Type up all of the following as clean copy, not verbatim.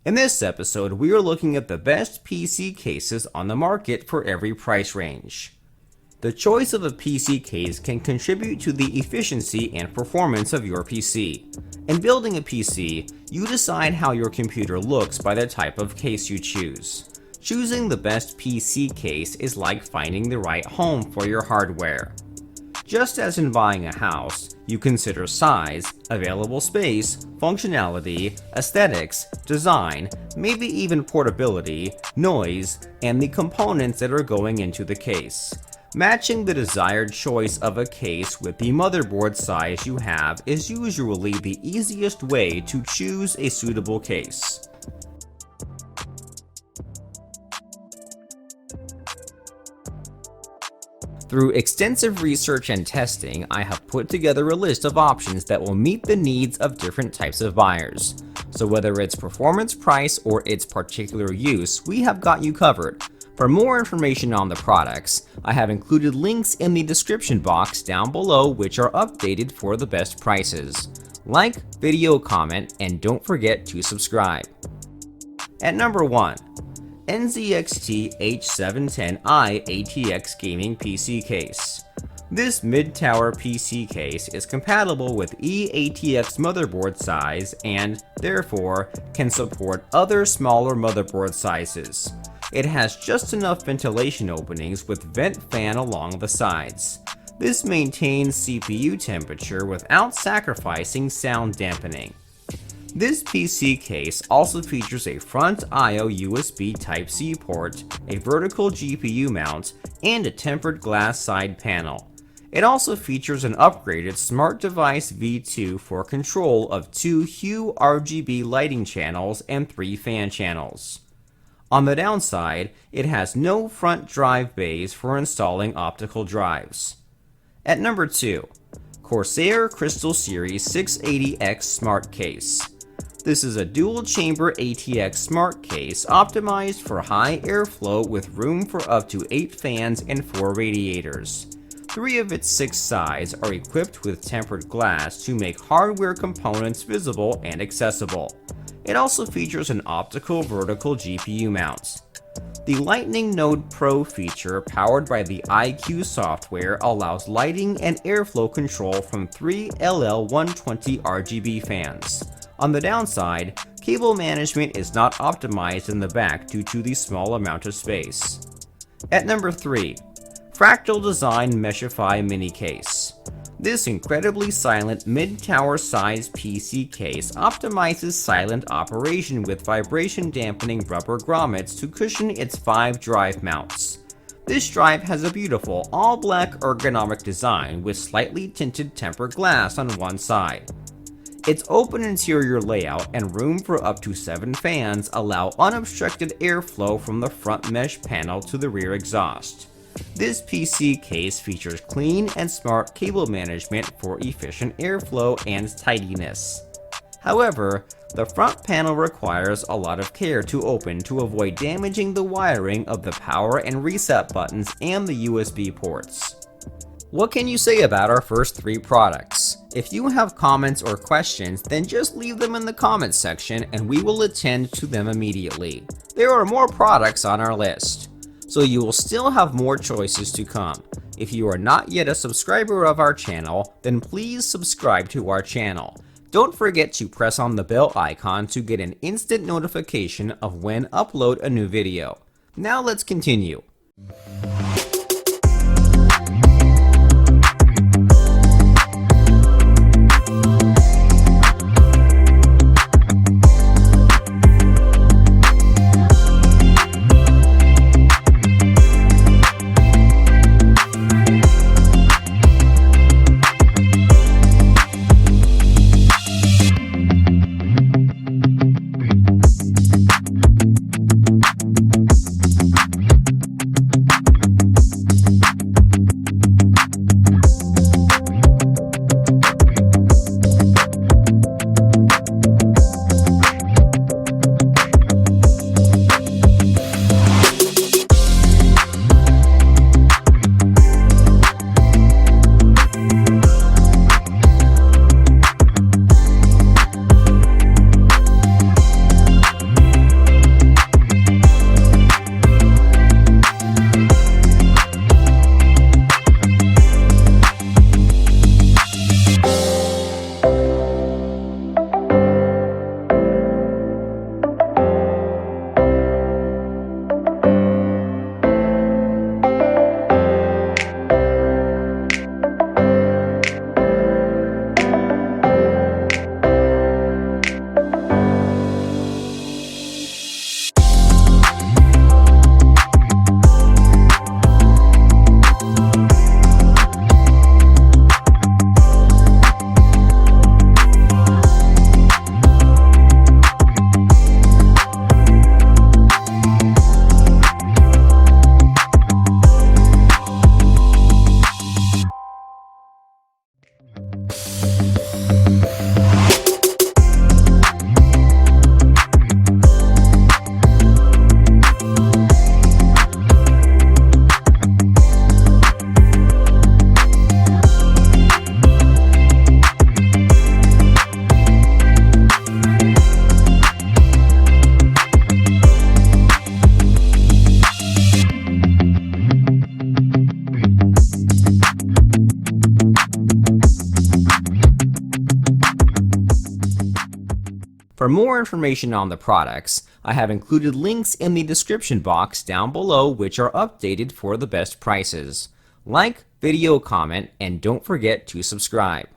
In this episode, we are looking at the best PC cases on the market for every price range. The choice of a PC case can contribute to the efficiency and performance of your PC. In building a PC, you decide how your computer looks by the type of case you choose. Choosing the best PC case is like finding the right home for your hardware. Just as in buying a house, you consider size, available space, functionality, aesthetics, design, maybe even portability, noise, and the components that are going into the case. Matching the desired choice of a case with the motherboard size you have is usually the easiest way to choose a suitable case. Through extensive research and testing, I have put together a list of options that will meet the needs of different types of buyers. So whether it's performance, price, or its particular use, we have got you covered. For more information on the products, I have included links in the description box down below which are updated for the best prices. Like, video, comment, and don't forget to subscribe. At number 1. NZXT H710i ATX Gaming PC Case. This mid-tower PC case is compatible with eATX motherboard size and, therefore, can support other smaller motherboard sizes. It has just enough ventilation openings with vent fan along the sides. This maintains CPU temperature without sacrificing sound dampening. This PC case also features a front I/O USB Type-C port, a vertical GPU mount, and a tempered glass side panel. It also features an upgraded Smart Device V2 for control of 2 Hue RGB lighting channels and 3 fan channels. On the downside, it has no front drive bays for installing optical drives. At number 2. Corsair Crystal Series 680X Smart Case. This is a dual-chamber ATX smart case optimized for high airflow with room for up to 8 fans and 4 radiators. 3 of its 6 sides are equipped with tempered glass to make hardware components visible and accessible. It also features an optical vertical GPU mount. The Lightning Node Pro feature powered by the iQ software allows lighting and airflow control from 3 LL120 RGB fans. On the downside, cable management is not optimized in the back due to the small amount of space. At number 3. Fractal Design Meshify Mini Case. This incredibly silent mid-tower size PC case optimizes silent operation with vibration dampening rubber grommets to cushion its 5 drive mounts. This drive has a beautiful all-black ergonomic design with slightly tinted tempered glass on one side. Its open interior layout and room for up to 7 fans allow unobstructed airflow from the front mesh panel to the rear exhaust. This PC case features clean and smart cable management for efficient airflow and tidiness. However, the front panel requires a lot of care to open to avoid damaging the wiring of the power and reset buttons and the USB ports. What can you say about our first 3 products? If you have comments or questions, then just leave them in the comments section and we will attend to them immediately. There are more products on our list, so you will still have more choices to come. If you are not yet a subscriber of our channel, then please subscribe to our channel. Don't forget to press on the bell icon to get an instant notification of when upload a new video. Now let's continue. For more information on the products, I have included links in the description box down below which are updated for the best prices. Like, video, comment, and don't forget to subscribe.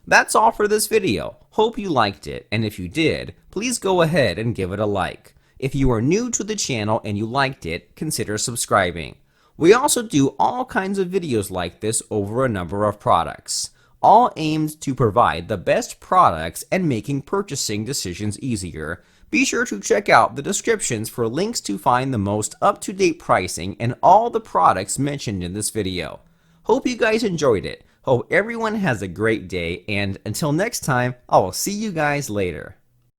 That's all for this video. Hope you liked it, and if you did, please go ahead and give it a like. If you are new to the channel and you liked it, consider subscribing. We also do all kinds of videos like this over a number of products, all aimed to provide the best products and making purchasing decisions easier. Be sure to check out the descriptions for links to find the most up-to-date pricing and all the products mentioned in this video. Hope you guys enjoyed it. Hope everyone has a great day, and until next time, I will see you guys later.